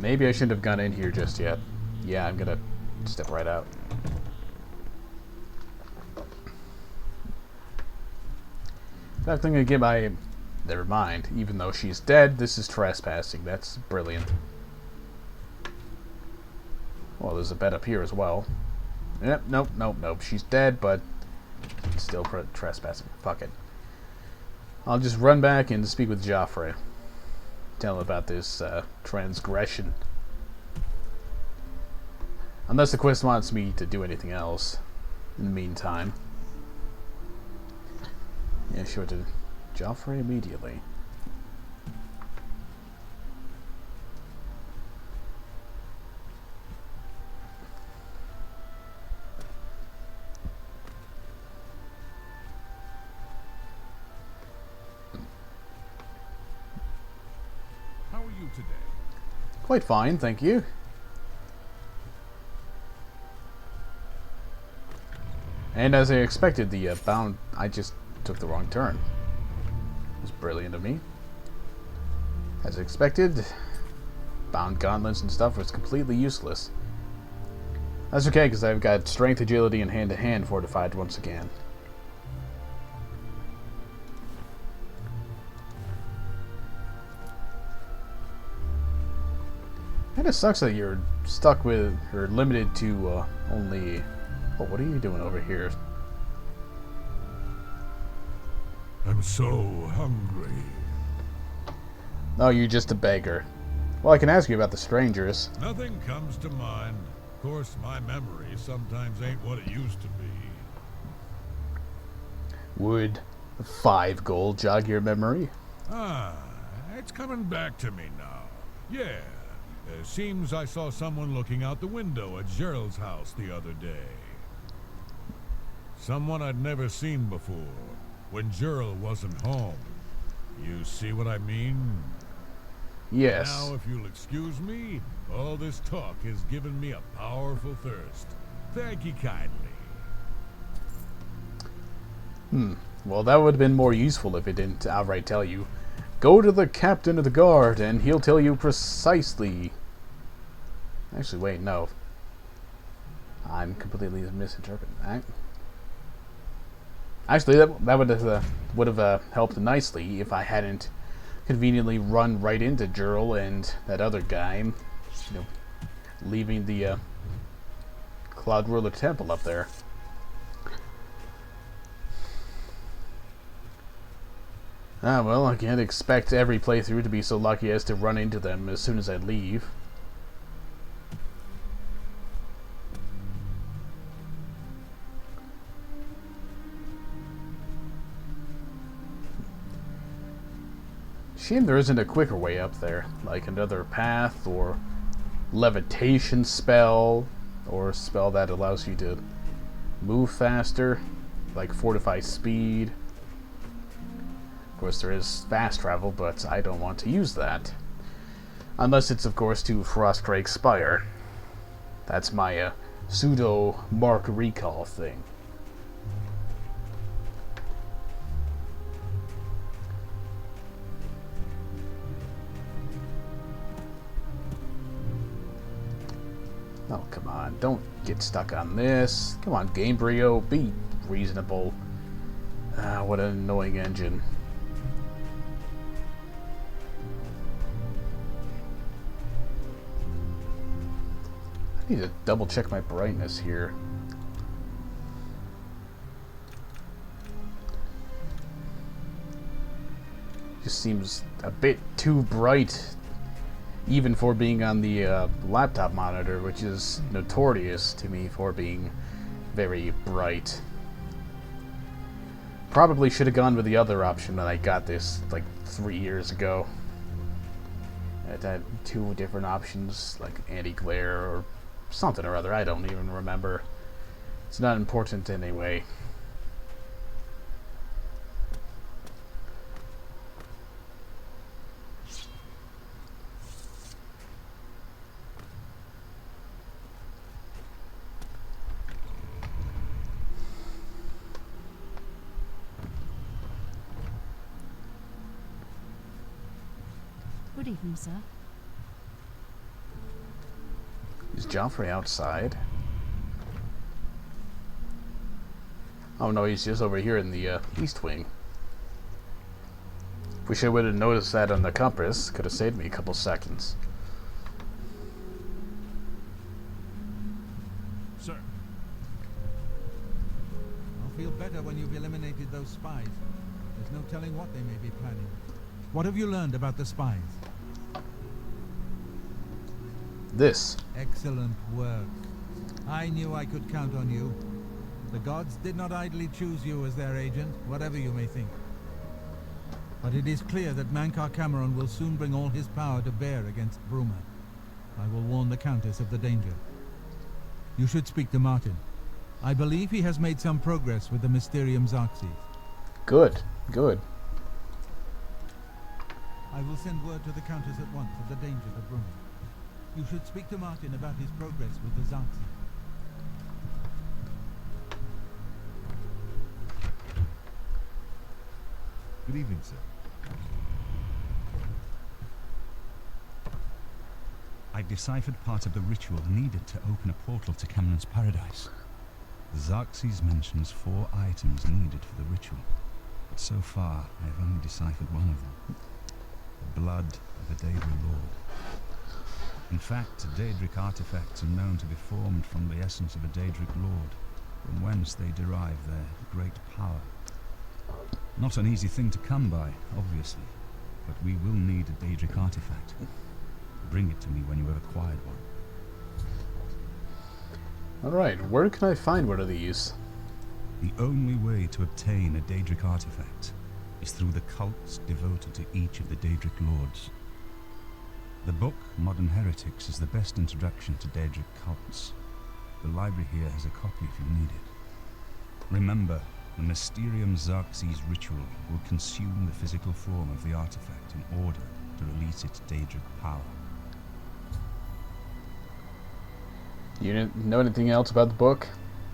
Maybe I shouldn't have gone in here just yet. Yeah, I'm gonna step right out. In fact, I'm gonna get my... Never mind. Even though she's dead, this is trespassing. That's brilliant. Well, there's a bed up here as well. Yep, nope. She's dead, but still trespassing. Fuck it. I'll just run back and speak with Joffrey. Tell him about this transgression. Unless the quest wants me to do anything else in the meantime. Yeah, sure to Joffrey immediately. How are you today? Quite fine, thank you. And as I expected, the bound... I just took the wrong turn. It was brilliant of me. As expected, bound gauntlets and stuff was completely useless. That's okay, because I've got strength, agility, and hand-to-hand fortified once again. Kinda sucks that you're stuck with, or limited to, only... Oh, what are you doing over here? I'm so hungry. Oh, you're just a beggar. Well, I can ask you about the strangers. Nothing comes to mind. Of course, my memory sometimes ain't what it used to be. Would 5 gold jog your memory? Ah, it's coming back to me now. Yeah, seems I saw someone looking out the window at Gerald's house the other day. Someone I'd never seen before, when Gerald wasn't home. You see what I mean? Yes. Now, if you'll excuse me, all this talk has given me a powerful thirst. Thank you kindly. Well, that would have been more useful if it didn't outright tell you, go to the captain of the guard and he'll tell you precisely. Actually, wait, no. I'm completely misinterpreting that. Actually, that would have helped nicely if I hadn't conveniently run right into Gerald and that other guy, you know, leaving the Cloud Ruler Temple up there. Ah, well, I can't expect every playthrough to be so lucky as to run into them as soon as I leave. Shame there isn't a quicker way up there, like another path or levitation spell, or a spell that allows you to move faster, like fortify speed. Of course, there is fast travel, but I don't want to use that. Unless it's, of course, to Frostdrake Spire. That's my pseudo Mark Recall thing. Oh, come on. Don't get stuck on this. Come on, Gamebryo. Be reasonable. Ah, what an annoying engine. I need to double check my brightness here. Just seems a bit too bright, even for being on the laptop monitor, which is notorious to me for being very bright. Probably should have gone with the other option when I got this like 3 years ago. It had 2 different options, like anti-glare or something or other. I don't even remember. It's not important anyway. Good evening, sir. Is Joffrey outside? Oh no, he's just over here in the east wing. Wish I would have noticed that on the compass. Could have saved me a couple seconds. Sir. I'll feel better when you've eliminated those spies. There's no telling what they may be planning. What have you learned about the spies? This. Excellent work. I knew I could count on you. The gods did not idly choose you as their agent, whatever you may think. But it is clear that Mankar Cameron will soon bring all his power to bear against Bruma. I will warn the Countess of the danger. You should speak to Martin. I believe he has made some progress with the Mysterium Xerxes. Good, good. I will send word to the Countess at once of the danger to Bruma. You should speak to Martin about his progress with the Xerxes. Good evening, sir. I've deciphered part of the ritual needed to open a portal to Cameron's paradise. Xerxes mentions 4 items needed for the ritual, but so far I have only deciphered one of them. The blood of a Daedric lord. In fact, Daedric artifacts are known to be formed from the essence of a Daedric lord, from whence they derive their great power. Not an easy thing to come by, obviously, but we will need a Daedric artifact. Bring it to me when you have acquired one. Alright, where can I find one of these? The only way to obtain a Daedric artifact is through the cults devoted to each of the Daedric lords. The book, Modern Heretics, is the best introduction to Daedric cults. The library here has a copy if you need it. Remember, the Mysterium Xerxes ritual will consume the physical form of the artifact in order to release its Daedric power. You know anything else about the book?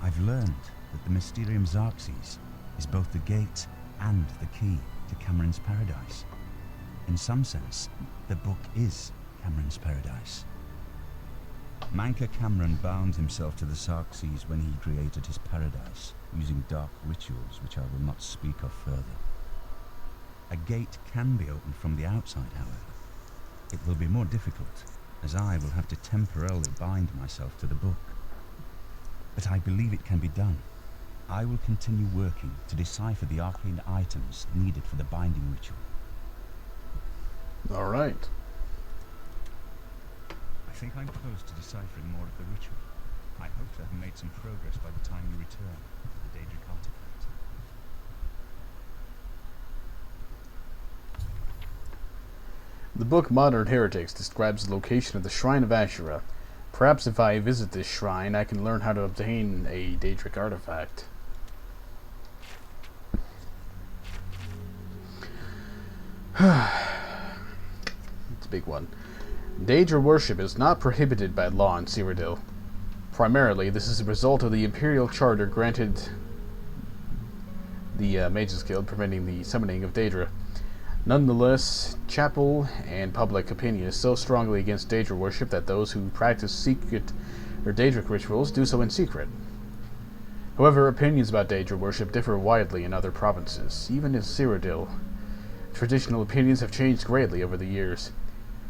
I've learned that the Mysterium Xerxes is both the gate and the key to Cameron's paradise. In some sense, the book is Cameron's paradise. Mankar Cameron bound himself to the Xerxes when he created his paradise, using dark rituals which I will not speak of further. A gate can be opened from the outside, however. It will be more difficult, as I will have to temporarily bind myself to the book. But I believe it can be done. I will continue working to decipher the arcane items needed for the binding ritual. Alright. I think I'm close to deciphering more of the ritual. I hope to have made some progress by the time you return to the Daedric artifact. The book Modern Heretics describes the location of the Shrine of Ashura. Perhaps if I visit this shrine, I can learn how to obtain a Daedric artifact. It's a big one. Daedra worship is not prohibited by law in Cyrodiil. Primarily, this is a result of the Imperial Charter granted the Mages Guild preventing the summoning of Daedra. Nonetheless, chapel and public opinion is so strongly against Daedra worship that those who practice secret or Daedric rituals do so in secret. However, opinions about Daedra worship differ widely in other provinces, even in Cyrodiil. Traditional opinions have changed greatly over the years,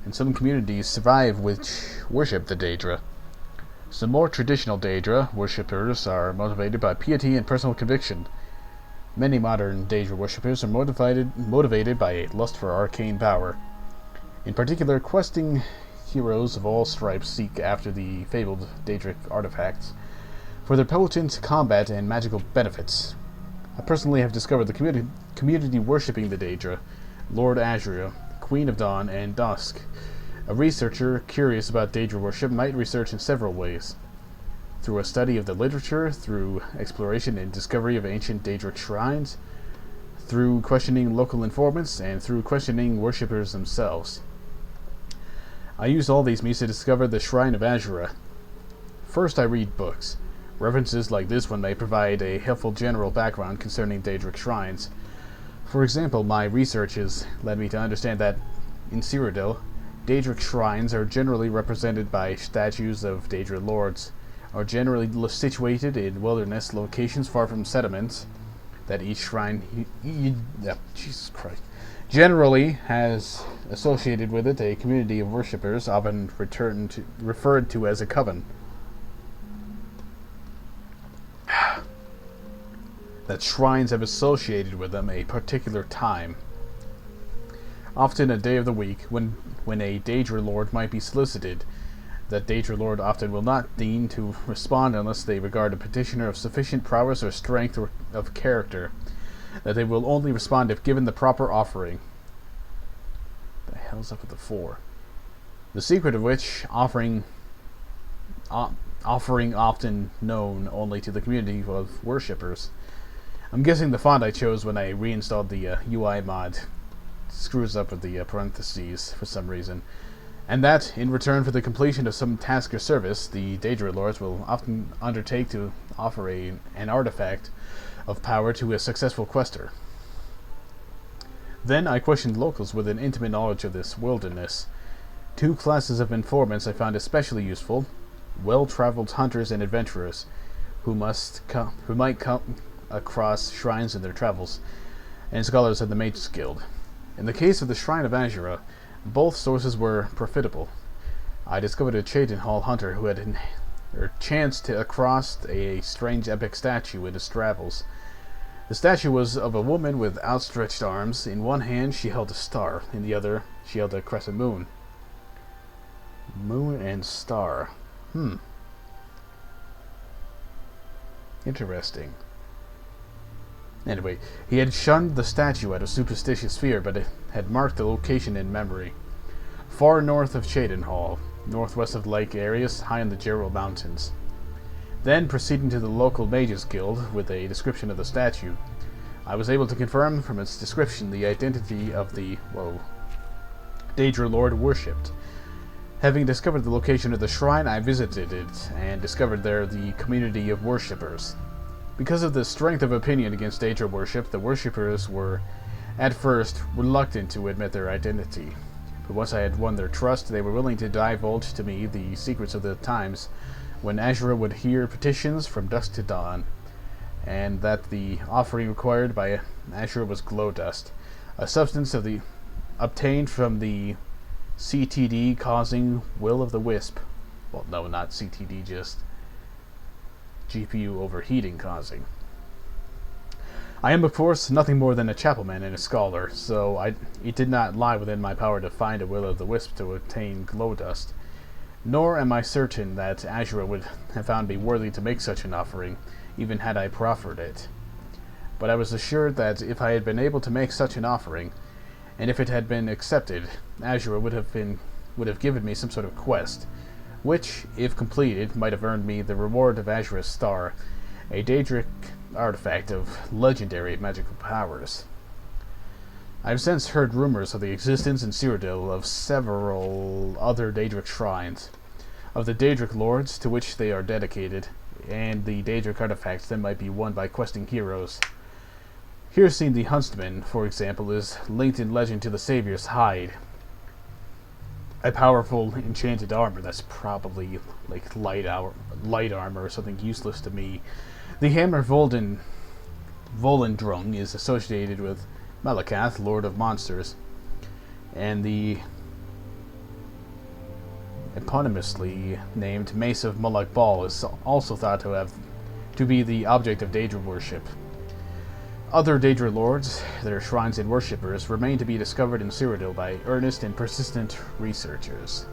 and some communities survive which worship the Daedra. Some more traditional Daedra worshippers are motivated by piety and personal conviction. Many modern Daedra worshippers are motivated by a lust for arcane power. In particular, questing heroes of all stripes seek after the fabled Daedric artifacts for their potent combat and magical benefits. I personally have discovered the community worshipping the Daedra, Lord Azura, Queen of Dawn, and Dusk. A researcher curious about Daedra worship might research in several ways. Through a study of the literature, through exploration and discovery of ancient Daedric shrines, through questioning local informants, and through questioning worshippers themselves. I used all these means to discover the Shrine of Azura. First, I read books. References like this one may provide a helpful general background concerning Daedric shrines. For example, my research has led me to understand that in Cyrodiil, Daedric shrines are generally represented by statues of Daedric lords, are generally situated in wilderness locations far from settlements, that each shrine Jesus Christ, generally has associated with it a community of worshippers, often referred to as a coven. That shrines have associated with them a particular time, often a day of the week, when a Daedra Lord might be solicited. That Daedra Lord often will not deign to respond unless they regard a petitioner of sufficient prowess or strength or of character. That they will only respond if given the proper offering. The hell's up with the 4? The secret of which offering often known only to the community of worshippers. I'm guessing the font I chose when I reinstalled the UI mod screws up with the parentheses for some reason. And that, in return for the completion of some task or service, the Daedra Lords will often undertake to offer an artifact of power to a successful quester. Then I questioned locals with an intimate knowledge of this wilderness. 2 classes of informants I found especially useful: well-traveled hunters and adventurers, who might come across shrines in their travels, and scholars of the Mages Guild. In the case of the Shrine of Azura, both sources were profitable. I discovered a Cheydinhal hunter who had chanced across a strange epic statue in his travels. The statue was of a woman with outstretched arms. In one hand she held a star, in the other she held a crescent moon. Moon and star. Interesting. Anyway, he had shunned the statue out of superstitious fear, but had marked the location in memory. Far north of Cheydinhal, northwest of Lake Arius, high in the Gerald Mountains. Then, proceeding to the local Mages Guild with a description of the statue, I was able to confirm from its description the identity of the, Daedra Lord worshipped. Having discovered the location of the shrine, I visited it, and discovered there the community of worshippers. Because of the strength of opinion against Daedra worship, the worshippers were, at first, reluctant to admit their identity. But once I had won their trust, they were willing to divulge to me the secrets of the times when Azura would hear petitions from dusk to dawn, and that the offering required by Azura was glow dust, a substance obtained from the CTD causing will of the wisp. Well, no, not CTD, just GPU overheating causing. I am, of course, nothing more than a chapelman and a scholar, so it did not lie within my power to find a will of the wisp to obtain glow dust. Nor am I certain that Azura would have found me worthy to make such an offering, even had I proffered it. But I was assured that if I had been able to make such an offering, and if it had been accepted, Azura would have given me some sort of quest, which, if completed, might have earned me the reward of Azura's Star, a Daedric artifact of legendary magical powers. I have since heard rumors of the existence in Cyrodiil of several other Daedric shrines, of the Daedric lords to which they are dedicated, and the Daedric artifacts that might be won by questing heroes. Here seen the Huntsman, for example, is linked in legend to the Savior's hide, a powerful enchanted armor that's probably like light armor or something useless to me. The hammer Volendrung is associated with Malakath, Lord of Monsters, and the eponymously named Mace of Mulak Bal is also thought to be the object of Daedra worship. Other Daedra lords, their shrines and worshippers, remain to be discovered in Cyrodiil by earnest and persistent researchers.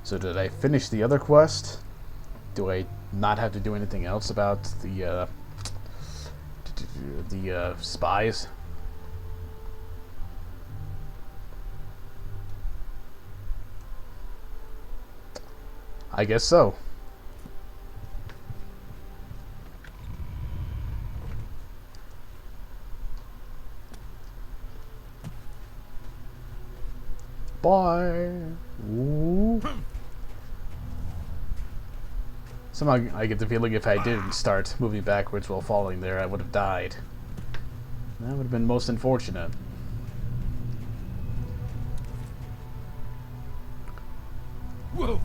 So did I finish the other quest? Do I not have to do anything else about the spies? I guess so. Bye. Ooh. Somehow I get the feeling if I didn't start moving backwards while falling there, I would have died. That would have been most unfortunate. Whoa!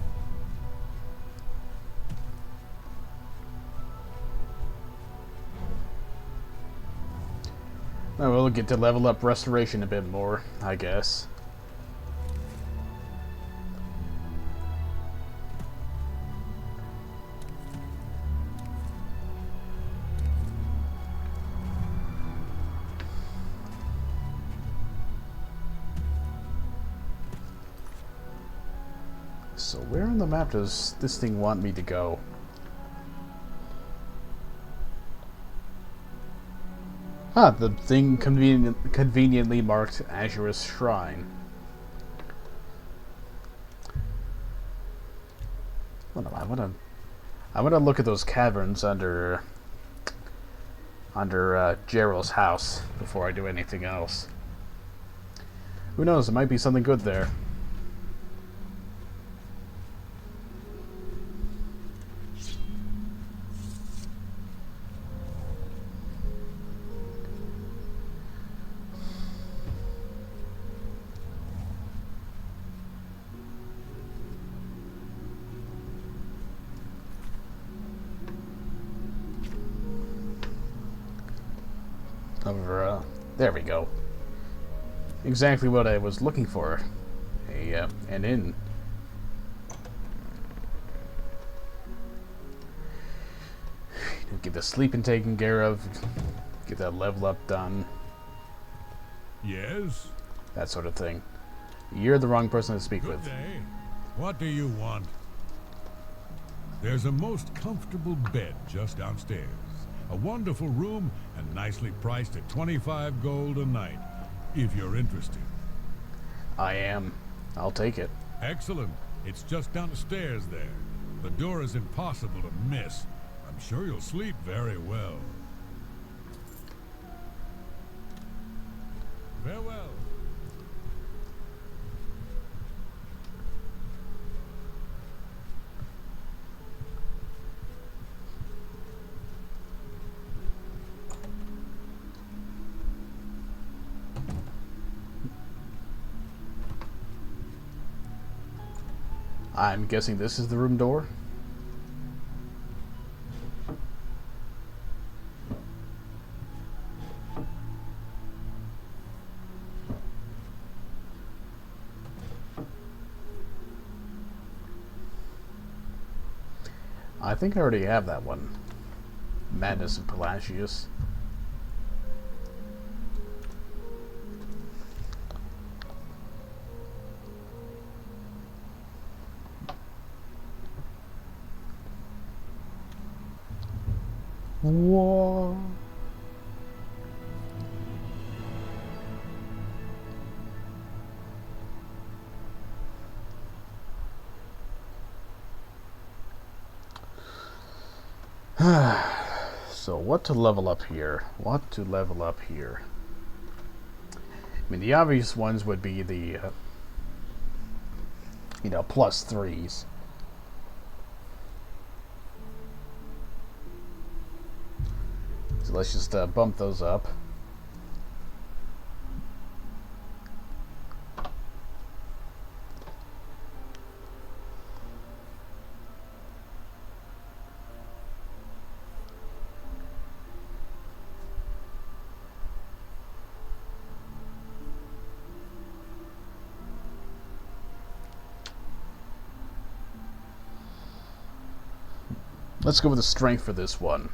Now we'll get to level up restoration a bit more, I guess. So where on the map does this thing want me to go? Ah, the thing conveniently marked Azurus Shrine. I want to look at those caverns under Gerald's house before I do anything else. Who knows? There might be something good there. There we go. Exactly what I was looking for. An inn. Get the sleeping taken care of. Get that level up done. Yes? That sort of thing. You're the wrong person to speak Good with. day. What do you want? There's a most comfortable bed just downstairs. A wonderful room and nicely priced at 25 gold a night, if you're interested. I am. I'll take it. Excellent. It's just downstairs there. The door is impossible to miss. I'm sure you'll sleep very well. Farewell. I'm guessing this is the room door? I think I already have that one. Madness of Pelagius. Whoa. So what to level up here? What to level up here? I mean, the obvious ones would be the, +3s. So let's just bump those up. Let's go with the strength for this one.